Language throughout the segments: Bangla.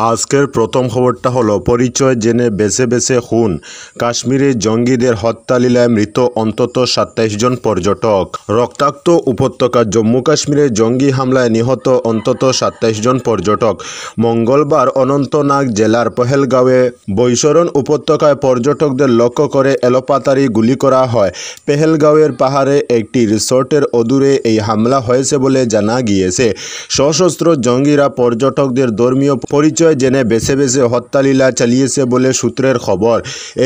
আজকের প্রথম খবরটা হলো পরিচয় জেনে বেছে বেছে খুন। কাশ্মীরে জঙ্গিদের হত্যালীলায় মৃত অন্তত ২৭ জন পর্যটক। রক্তাক্ত উপত্যকা জম্মু কাশ্মীরে জঙ্গি হামলায় নিহত অন্তত ২৭ জন পর্যটক। মঙ্গলবার অনন্তনাগ জেলার পেহেলগাঁওয়ে বৈশরণ উপত্যকায় পর্যটকদের লক্ষ্য করে এলোপাতাড়ি গুলি করা হয়। পেহেলগাঁওয়ের পাহাড়ে একটি রিসোর্টের অদূরে এই হামলা হয়েছে বলে জানা গিয়েছে। সশস্ত্র জঙ্গিরা পর্যটকদের ধর্মীয় পরিচয় জেনে বেছে বেছে হত্যালীলা চালিয়েছে বলে সূত্রের খবর।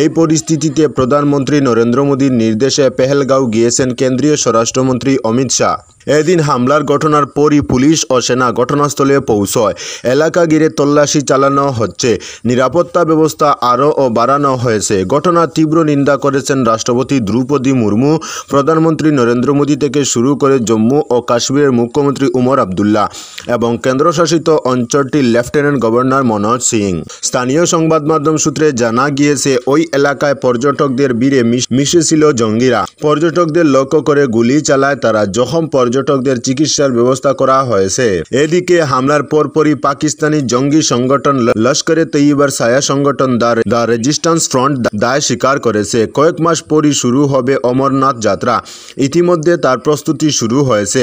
এই পরিস্থিতিতে প্রধানমন্ত্রী নরেন্দ্র মোদীর নির্দেশে পেহেলগাঁও গিয়েছেন কেন্দ্রীয় স্বরাষ্ট্রমন্ত্রী অমিত শাহ। এদিন হামলার ঘটনার পরই পুলিশ ও সেনা ঘটনাস্থলে পৌঁছয়। এলাকা ঘিরে তল্লাশি চালানো হচ্ছে। নিরাপত্তা ব্যবস্থা আরও বাড়ানো হয়েছে। ঘটনার তীব্র নিন্দা করেছেন রাষ্ট্রপতি দ্রৌপদী মুর্মু, প্রধানমন্ত্রী নরেন্দ্র মোদী থেকে শুরু করে জম্মু ও কাশ্মীরের মুখ্যমন্ত্রী উমর আবদুল্লাহ এবং কেন্দ্রশাসিত অঞ্চলটির লেফটেন্যান্ট গভর্নর মনোজ সিং। স্থানীয় সংবাদ মাধ্যম সূত্রে জানা গিয়েছে, ওই এলাকায় পর্যটকদের ভিড়ে মিশেছিল জঙ্গিরা। পর্যটকদের লক্ষ্য করে গুলি চালায় তারা। জখম পর্যটকদের চিকিৎসার ব্যবস্থা করা হয়েছে। এদিকে হামলার পরপরই পাকিস্তানি জঙ্গি সংগঠন লস্করে তৈয়বার ছায়া সংগঠন দ্য রেজিস্ট্যান্স ফ্রন্ট দায় স্বীকার করেছে। কয়েক মাস পরই শুরু হবে অমরনাথ যাত্রা। ইতিমধ্যে তার প্রস্তুতি শুরু হয়েছে।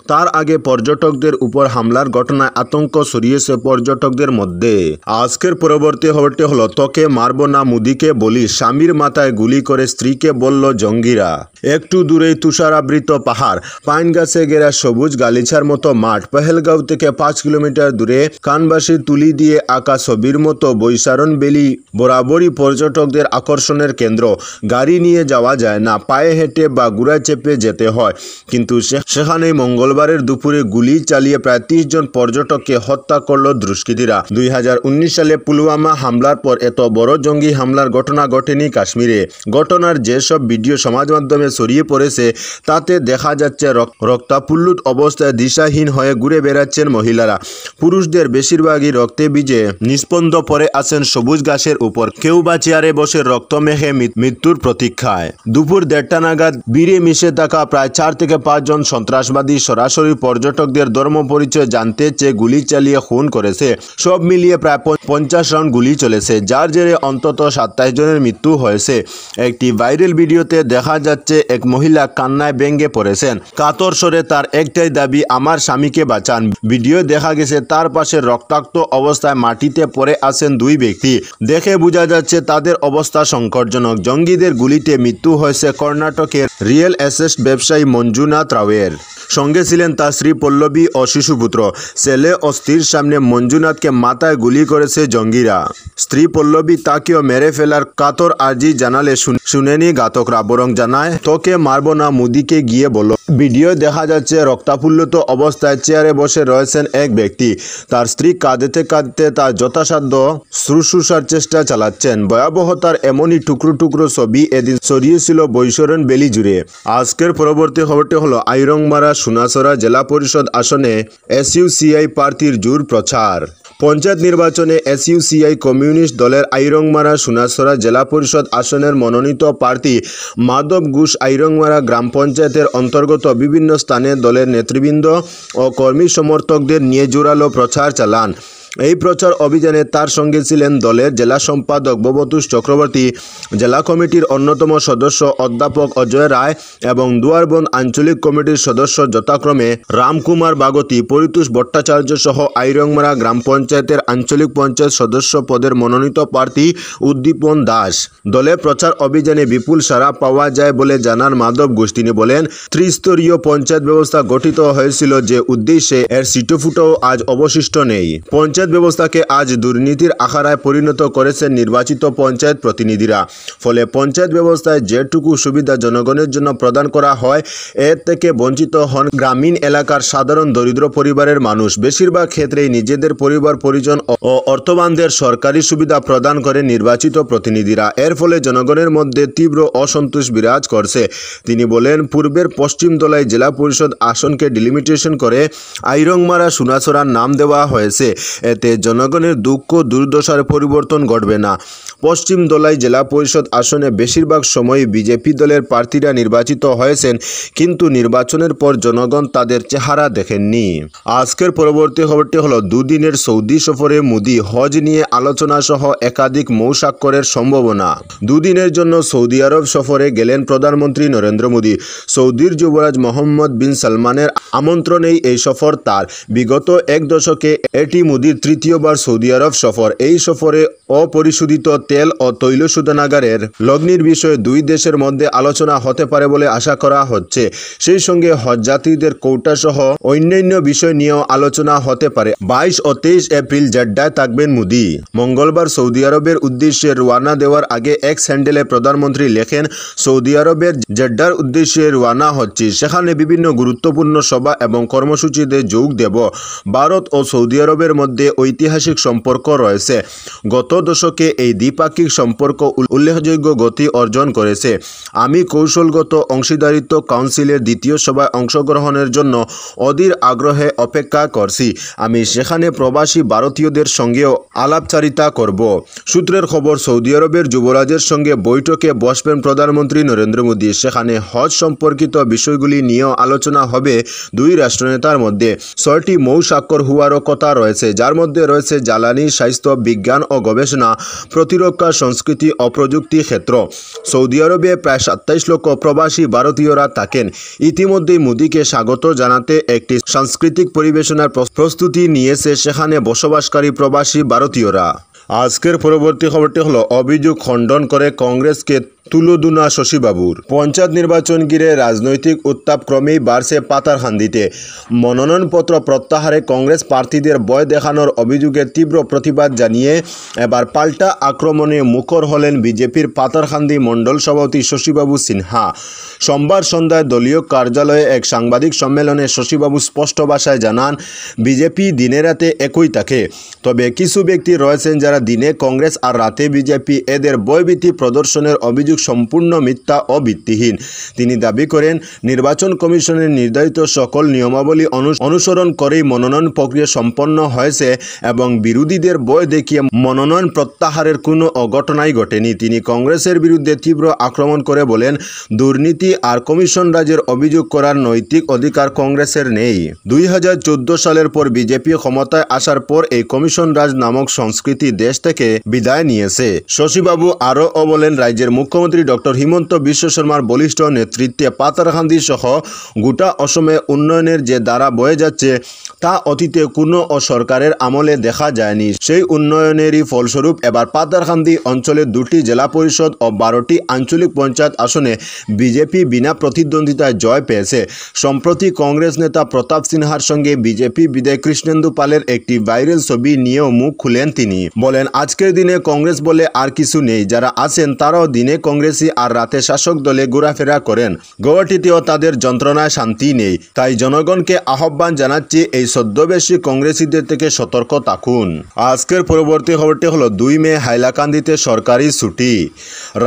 তার আগে পর্যটকদের উপর হামলার ঘটনায় আতঙ্ক ছড়িয়েছে পর্যটকদের মধ্যে। আজকের পরবর্তী খবরটি হলো, তোকে মারব না মোদীকে বলি, স্বামীর মাথায় গুলি করে স্ত্রীকে বলল জঙ্গিরা। একটু দূরেই তুষারাবৃত পাহাড়, পাইন গাছে ঘেরা সবুজ গালিচার মতো মাঠ। পেহেলগাঁও থেকে ৫ কিলোমিটার দূরে কানবাসী তুলি দিয়ে আঁকা ছবির মতো বৈশারণ ভ্যালি বরাবরই পর্যটকদের আকর্ষণের কেন্দ্র। গাড়ি নিয়ে যাওয়া যায় না, পায়ে হেঁটে বা ঘোড়ায় চেপে যেতে হয়। কিন্তু সেখানেই মঙ্গলবারের দুপুরে গুলি চালিয়ে প্রায় ৩০ জন পর্যটককে হত্যা করল দুষ্কৃতীরা। ২০১৯ সালে পুলওয়ামা হামলার পর এত বড় জঙ্গি হামলার ঘটনা ঘটেনি কাশ্মীরে। ঘটনার যেসব ভিডিও সমাজ মাধ্যমে ছড়িয়ে পড়েছে তাতে দেখা যাচ্ছে রক্তাপ্লুত অবস্থায় দিশাহীন হয়ে ঘুরে বেড়াচ্ছেন মহিলারা। পুরুষদের বেশিরভাগই রক্তে ভিজে নিস্পন্দ পড়ে আছেন সবুজ ঘাসের উপর। কেউ বা চেয়ারে বসে রক্ত মেখে মৃত্যুর প্রতীক্ষায়। দুপুর ১:৩০ নাগাদ ভিড়ে মিশে থাকা প্রায় ৪ থেকে ৫ জন সন্ত্রাসবাদী সরাসরি পর্যটকদের ধর্ম পরিচয় জানতে চেয়ে গুলি চালিয়ে খুন করেছে। সব মিলিয়ে প্রায় ৫০ রাউন্ড গুলি চলেছে, যার জেরে অন্তত ২৭ জনের মৃত্যু হয়েছে। একটি ভাইরাল ভিডিওতে দেখা যাচ্ছে এক মহিলা কান্নায় ভেঙে পড়েছেন। কাতর স্বরে তার একটাই দাবি, আমার স্বামীকে বাঁচান। ভিডিও দেখা গেছে তার পাশে রক্তাক্ত অবস্থায় মাটিতে পড়ে আছেন ২ ব্যক্তি। দেখে বোঝা যাচ্ছে তাদের অবস্থা সংকটজনক। জঙ্গিদের গুলিতে মৃত্যু হয়েছে কর্ণাটকের রিয়েল এস্টেট ব্যবসায়ী মঞ্জুনাথ রাওয়ের। সঙ্গে ছিলেন তার স্ত্রী পল্লবী ও শিশুপুত্র। ছেলে ও স্ত্রীর সামনে মঞ্জুনাথকে মাথায় গুলি করেছে জঙ্গিরা। স্ত্রী পল্লবী তাকেও মেরে ফেলার কাতর আর্জি জানালে শুনেনি ঘাতকরা, বরং জানায়, তোকে মারব না মোদীকে গিয়ে বলো। ভিডিও দেখা যাচ্ছে রক্তাপ্লুত অবস্থায় চেয়ারে বসে রয়েছেন এক ব্যক্তি। তার স্ত্রী কাঁদতে কাঁদতে তার যথাসাধ্য শুশ্রূষার চেষ্টা চালাচ্ছেন। ভয়াবহতার এমনই টুকরো টুকরো ছবি এদিন ছড়িয়েছিল বৈশরণ ভ্যালি জুড়ে। আজকের পরবর্তী খবরটি হলো, আইরংমারা সুনাসরা জেলা পরিষদ আসনে এসইউসিআই প্রার্থীর জোর প্রচার। পঞ্চায়েত নির্বাচনে এসইউসিআই কমিউনিস্ট দলের আইরংমারা সুনাসরা জেলা পরিষদ আসনের মনোনীত প্রার্থী মাধব ঘোষ আইরংমারা গ্রাম পঞ্চায়েতের অন্তর্গত বিভিন্ন স্থানে দলের নেতৃবৃন্দ ও কর্মী সমর্থকদের নিয়ে জোরালো প্রচার চালান। এই প্রচার অভিযানে তার সঙ্গে ছিলেন দলের জেলা সম্পাদক ভবতোষ চক্রবর্তী, জেলা কমিটির অন্যতম সদস্য অধ্যাপক অজয় রায় এবং দুয়ারবন্দ আঞ্চলিক কমিটির সদস্য যথাক্রমে রামকুমার বাগতি, পরিতোষ ভট্টাচার্য সহ আইরংমারা গ্রাম পঞ্চায়েতের আঞ্চলিক পঞ্চায়েত সদস্য পদের মনোনীত প্রার্থী উদ্দীপন দাস। দলের প্রচার অভিযানে বিপুল সাড়া পাওয়া যায় বলে জানান মাধব ঘোষ। তিনি বলেন, ত্রিস্তরীয় পঞ্চায়েত ব্যবস্থা গঠিত হয়েছিল যে উদ্দেশ্যে, এর সিটোফুটোও আজ অবশিষ্ট নেই। পঞ্চায়েত ব্যবস্থাকে আজ দুর্নীতির আখাড়ায় পরিণত করেছেন নির্বাচিত পঞ্চায়েত প্রতিনিধিরা। ফলে পঞ্চায়েত ব্যবস্থায় যেটুকু সুবিধা জনগণের জন্য প্রদান করা হয়, এর থেকে বঞ্চিত হন গ্রামীণ এলাকার সাধারণ দরিদ্র পরিবারের মানুষ। বেশিরভাগ ক্ষেত্রেই নিজেদের পরিবার পরিজন ও অর্থবানদের সরকারি সুবিধা প্রদান করে নির্বাচিত প্রতিনিধিরা। এর ফলে জনগণের মধ্যে তীব্র অসন্তোষ বিরাজ করছে। তিনি বলেন, পূর্বের পশ্চিম দলাই জেলা পরিষদ আসনকে ডিলিমিটেশন করে আইরংমারা সুনাসরার নাম দেওয়া হয়েছে। এতে জনগণের দুঃখ দুর্দশার পরিবর্তন ঘটবে না। পশ্চিম দোলাই জেলা পরিষদ আসনে বেশিরভাগ সময়ই বিজেপি দলের প্রার্থীরা নির্বাচিত হয়েছেন, কিন্তু নির্বাচনের পর জনগণ তাদের চেহারা দেখেননি। আজকের পরবর্তী খবরটি হলো দুদিনের সৌদি সফরে মোদি, হজ নিয়ে আলোচনা সহ একাধিক মৌসাক্ষরের সম্ভাবনা। দুদিনের জন্য সৌদি আরব সফরে গেলেন প্রধানমন্ত্রী নরেন্দ্র মোদি। সৌদির যুবরাজ মোহাম্মদ বিন সালমানের আমন্ত্রণেই এই সফর তার। বিগত এক দশকে এটি মোদির তৃতীয়বার সৌদি আরব সফর। এই সফরে অপরিশোধিত তেল ও তৈল শোধনাগারের লগ্নির বিষয়ে দুই দেশের মধ্যে আলোচনা হতে পারে বলে আশা করা হচ্ছে। সেই সঙ্গে হজ যাত্রীদের কোটা সহ অন্যান্য বিষয় নিয়েও আলোচনা হতে পারে। 22 ও 23 এপ্রিল জেড্ডায় থাকবেন মোদি। মঙ্গলবার সৌদি আরবের উদ্দেশ্যে রওনা দেওয়ার আগে এক্স হ্যান্ডেলে প্রধানমন্ত্রী লেখেন, সৌদি আরবের জেড্ডার উদ্দেশ্যে রওনা হচ্ছি। সেখানে বিভিন্ন গুরুত্বপূর্ণ সভা এবং কর্মসূচিতে যোগ দেব। ভারত ও সৌদি আরবের মধ্যে ঐতিহাসিক সম্পর্ক রয়েছে। গত দশকে এই দ্বিপাক্ষিক সম্পর্ক উল্লেখযোগ্য গতি অর্জন করেছে। আমি কৌশলগত অংশীদারিত্ব কাউন্সিলের দ্বিতীয় সভায় অংশগ্রহণের জন্য অধীর আগ্রহে অপেক্ষা করছি। আমি সেখানে প্রবাসী ভারতীয়দের সঙ্গেও আলাপচারিতা করব। সূত্রের খবর, সৌদি আরবের যুবরাজের সঙ্গে বৈঠকে বসবেন প্রধানমন্ত্রী নরেন্দ্র মোদি। সেখানে হজ সম্পর্কিত বিষয়গুলি নিয়েও আলোচনা হবে দুই রাষ্ট্রনেতার মধ্যে। 6টি মৌসাক্ষর হওয়ারও কথা রয়েছে, যার মধ্যে রয়েছে জ্বালানি, স্বাস্থ্য, বিজ্ঞান ও গবেষণা, প্রতিরক্ষা, সংস্কৃতি ও প্রযুক্তি ক্ষেত্র। সৌদি আরবে প্রায় 27 লক্ষ প্রবাসী ভারতীয়রা থাকেন। ইতিমধ্যেই মোদিকে স্বাগত জানাতে একটি সাংস্কৃতিক পরিবেশনার প্রস্তুতি নিয়েছে সেখানে বসবাসকারী প্রবাসী ভারতীয়রা। আজকের পরবর্তী খবরটি হলো অভিযোগ খণ্ডন করে কংগ্রেসকে তুলোধুনা শশীবাবুর। পঞ্চায়েত নির্বাচন ঘিরে রাজনৈতিক উত্তাপ ক্রমেই বাড়ছে পাতারকান্দিতে। মনোনয়নপত্র প্রত্যাহারে কংগ্রেস প্রার্থীদের ভয় দেখানোর অভিযোগের তীব্র প্রতিবাদ জানিয়ে এবার পাল্টা আক্রমণে মুখর হলেন বিজেপির পাতারকান্দি মণ্ডল সভাপতি শশীবাবু সিনহা। সোমবার সন্ধ্যায় দলীয় কার্যালয়ে এক সাংবাদিক সম্মেলনে শশীবাবু স্পষ্ট ভাষায় জানান, বিজেপি দিনে রাতে একই থাকে। তবে কিছু ব্যক্তি রয়েছেন যারা দিনে কংগ্রেস আর রাতে বিজেপি। এদের ভয়ভীতি প্রদর্শনের অভিযোগ সম্পূর্ণ মিথ্যা ও ভিত্তিহীন। তিনি দাবি করেন, নির্বাচন কমিশনের নির্ধারিত সকল নিয়মাবলী অনুসরণ করেই মনোনয়ন প্রক্রিয়া সম্পন্ন হয়েছে এবং বিরোধীদের ভয় দেখিয়ে মনোনয়ন প্রত্যাহারের কোনো অঘটনাই ঘটেনি। তিনি কংগ্রেসের বিরুদ্ধে তীব্র আক্রমণ করে বলেন, দুর্নীতি আর কমিশন রাজের অভিযোগ করার নৈতিক অধিকার কংগ্রেসের নেই। 2014 সালের পর বিজেপি ক্ষমতায় আসার পর এই কমিশন রাজ নামক সংস্কৃতি দেশ থেকে বিদায় নিয়েছে। শশীবাবু আরও বলেন, রাজ্যের মুখ্যমন্ত্রী ডক্টর হিমন্ত বিশ্ব শর্মার বলিষ্ঠ নেতৃত্বে পাতারকান্দি সহ গোটা অসমে উন্নয়নের যে ধারা বয়ে যাচ্ছে তা অতীতে কোনো সরকারের আমলে দেখা যায়নি। সেই উন্নয়নেরই ফলস্বরূপ এবার পাতারকান্দি অঞ্চলের 2টি জেলা পরিষদ ও 12টি আঞ্চলিক পঞ্চায়েত আসনে বিজেপি বিনা প্রতিদ্বন্দ্বিতায় জয় পেয়েছে। সম্প্রতি কংগ্রেস নেতা প্রতাপ সিনহার সঙ্গে বিজেপি বিধায়ক কৃষ্ণেন্দু পালের একটি ভাইরাল ছবি নিয়েও মুখ খুলেন তিনি। বলেন, আজকের দিনে কংগ্রেস বলে আর কিছু নেই। যারা আছেন তারাও দিনে কংগ্রেসি আর রাতে শাসক দলে ঘোরাফেরা করেন। গুয়াহাটিতেও তাদের যন্ত্রণায় শান্তি নেই। তাই জনগণকে আহ্বান জানাচ্ছি, এই ছদ্মবেশী কংগ্রেসীদের থেকে সতর্ক থাকুন। আজকের পরবর্তী খবরটি হলো 2 মে হাইলাকান্দিতে সরকারি ছুটি।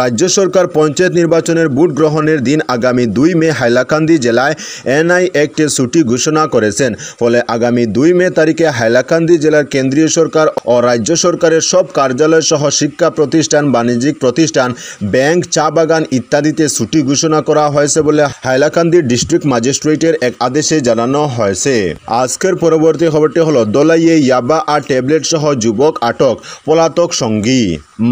রাজ্য সরকার পঞ্চায়েত নির্বাচনের ভোট গ্রহণের দিন আগামী 2 মে হাইলাকান্দি জেলায় এনআই অ্যাক্টে ছুটি ঘোষণা করেছেন। ফলে আগামী 2 মে তারিখে হাইলাকান্দি জেলার কেন্দ্রীয় সরকার ও রাজ্য সরকারের সব কার্যালয় সহ শিক্ষা প্রতিষ্ঠান, বাণিজ্যিক প্রতিষ্ঠান, ব্যাংক, চা বাগান ইত্যাদিতে ছুটি ঘোষণা করা হয়েছে বলে হাইলাকান্দি ডিস্ট্রিক্ট ম্যাজিস্ট্রেটের এক আদেশে জানানো হয়েছে। আজকের পরবর্তী খবরটি হলো দোলাইয়ে ইয়াবা আর ট্যাবলেট সহ যুবক আটক, পলাতক সঙ্গী।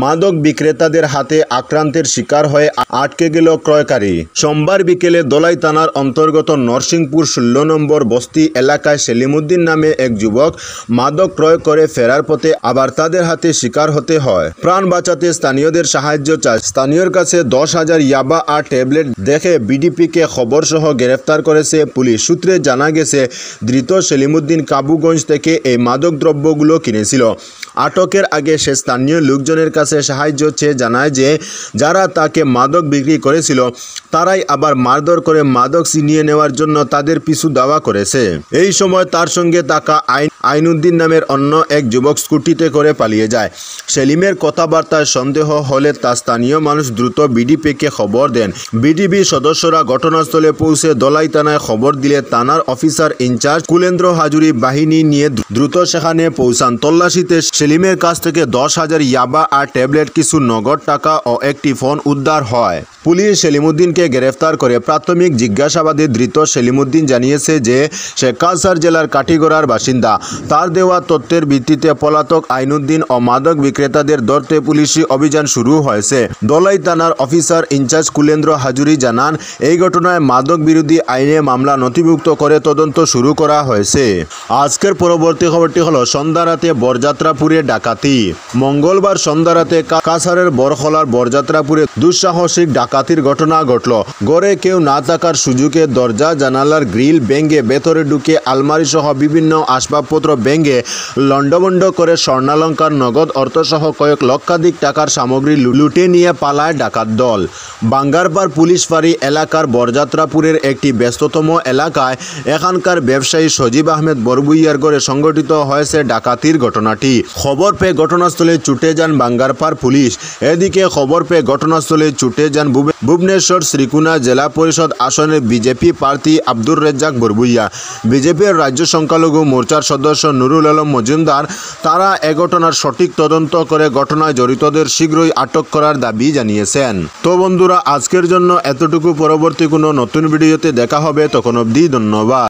মাদক বিক্রেতাদের হাতে আক্রান্তের শিকার হয়ে আটকে গেল ক্রয়কারী। সোমবার বিকেলে দোলাই থানার অন্তর্গত নরসিংপুর 16 নম্বর বস্তি এলাকায় সেলিমউদ্দিন নামে এক যুবক মাদক ক্রয় করে ফেরার পথে আবার তাদের হাতে শিকার হতে হয়। প্রাণ বাঁচাতে স্থানীয়দের সাহায্য চায়। স্থানীয়র কাছে 10,000 ইয়াবা আর ট্যাবলেট দেখে বিডিপিকে খবর সহ গ্রেফতার করেছে পুলিশ। সূত্রে জানা গেছে, ধৃত সেলিমউদ্দিন কাবুগঞ্জ থেকে এই মাদক দ্রব্যগুলো কিনেছিল। আটকের আগে সে স্থানীয় লোকজনের কাছে সাহায্য চেয়ে জানায় যে যারা তাকে মাদক বিক্রি করেছিল তারাই আবার মারধর করে মাদক ছিনিয়ে নেওয়ার জন্য তাদের পিছু দাওয়া করেছে। এই সময় তার সঙ্গে থাকা আইনুদ্দিন নামের অন্য এক যুবক স্কুটিতে করে পালিয়ে যায়। সেলিমের কথাবার্তায় সন্দেহ হলে তা স্থানীয় মানুষ দ্রুত বিডিপিকে খবর দেন। বিডিবি সদস্যরা ঘটনাস্থলে পৌঁছে দলাই থানায় খবর দিলে থানার অফিসার ইনচার্জ কুলেন্দ্র হাজুরি বাহিনী নিয়ে দ্রুত সেখানে পৌঁছান। তল্লাশিতে সেলিমের কাছ থেকে 10,000 ইয়াবা আর ট্যাবলেট, কিছু নগদ টাকা ও একটি ফোন উদ্ধার হয়। পুলিশ সেলিমউদ্দিনকে গ্রেফতার করে প্রাথমিক জিজ্ঞাসাবাদে ধৃত সেলিমউদ্দিন জানিয়েছে যে সে কাছাড় জেলার কাঠিগড়ার বাসিন্দা। তার দেওয়া তথ্যের ভিত্তিতে পলাতক আইনুদ্দিন ও মাদক বিক্রেতাদের ধরতে পুলিশি অভিযান শুরু হয়েছে। দলাই থানার অফিসার ইনচার্জ কুলেন্দ্র হাজুরি জানান, এই ঘটনায় মাদক বিরোধী আইনে মামলা নথিভুক্ত করে তদন্ত শুরু করা হয়েছে। আজকের পরবর্তী খবরটি হলো সন্ধ্যারাতে বরযাত্রাপুরে ডাকাতি। মঙ্গলবার সন্ধ্যারাতে কাছাড়ের বরখলার বরযাত্রাপুরে দুঃসাহসিক ডাকাতির ঘটনা ঘটল। ঘরে কেউ না থাকার সুযোগে দরজা জানালার গ্রিল ভেঙে ভেতরে ঢুকে আলমারি সহ বিভিন্ন আসবাবপত্র ভেঙে লন্ডভন্ড করে স্বর্ণালঙ্কার, নগদ অর্থসহ কয়েক লক্ষাধিক টাকার সামগ্রী লুটে নিয়ে পালায় ডাকাত দল। বাঙ্গারপাড় পুলিশ ফাঁড়ি এলাকার বরযাত্রাপুরের একটি ব্যস্ততম এলাকায় এখানকার ব্যবসায়ী সজীব আহমেদ বরবুইয়ার ঘরে সংঘটিত হয়েছে ডাকাতির ঘটনাটি। খবর পেয়ে ঘটনাস্থলে ছুটে যান বাঙ্গারপাড় পুলিশ। এদিকে খবর পেয়ে ঘটনাস্থলে ছুটে যান ভুবনেশ্বর শ্রীকুনা জেলা পরিষদ আসনের বিজেপি প্রার্থী আব্দুর রেজ্জাক বরবুইয়া, বিজেপির রাজ্য সংখ্যালঘু মোর্চার সদস্য নুরুল আলম মজুমদার। তারা এ ঘটনার সঠিক তদন্ত করে ঘটনায় জড়িতদের শীঘ্রই আটক করার দাবি জানিয়েছেন। তো বন্ধুরা, আজকের জন্য এতটুকু। পরবর্তী কোনো নতুন ভিডিওতে দেখা হবে, তখন অবধি ধন্যবাদ।